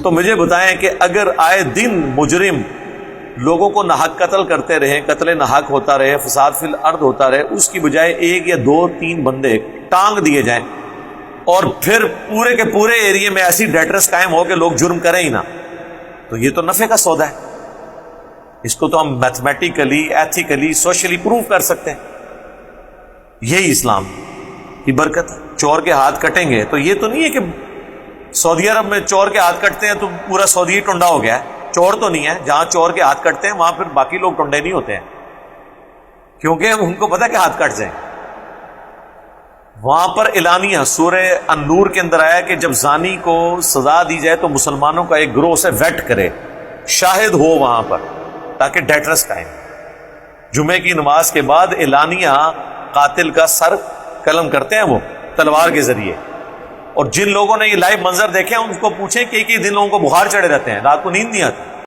تو مجھے بتائیں کہ اگر آئے دن مجرم لوگوں کو ناحق قتل کرتے رہیں، قتل ناحق ہوتا رہے، فساد فی الارض ہوتا رہے، اس کی بجائے ایک یا دو تین بندے ٹانگ دیے جائیں اور پھر پورے کے پورے ایریے میں ایسی ڈیٹرس قائم ہو کہ لوگ جرم کریں ہی نہ، تو یہ تو نفع کا سودا ہے۔ اس کو تو ہم میتھمیٹیکلی، ایتھیکلی، سوشلی پروف کر سکتے ہیں۔ یہی اسلام کی برکت ہے۔ چور کے ہاتھ کٹیں گے تو یہ تو نہیں ہے کہ سعودی عرب میں چور کے ہاتھ کٹتے ہیں تو پورا سعودی ٹنڈا ہو گیا ہے۔ چور تو نہیں ہے، جہاں چور کے ہاتھ کٹتے ہیں وہاں پھر باقی لوگ ٹنڈے نہیں ہوتے ہیں، کیونکہ ان کو پتا کہ ہاتھ کٹ جائیں۔ وہاں پر اعلانیہ سورہ النور کے اندر آیا کہ جب زانی کو سزا دی جائے تو مسلمانوں کا ایک گروہ سے ویٹ کرے، شاہد ہو وہاں پر، تاکہ ڈیٹرس قائم۔ جمعے کی نماز کے بعد اعلانیہ قاتل کا سر قلم کرتے ہیں وہ تلوار کے ذریعے، اور جن لوگوں نے یہ لائیو منظر دیکھے ہیں ان کو پوچھیں کہ کئی دن لوگوں کو بخار چڑھے رہتے ہیں، رات کو نیند نہیں آتی۔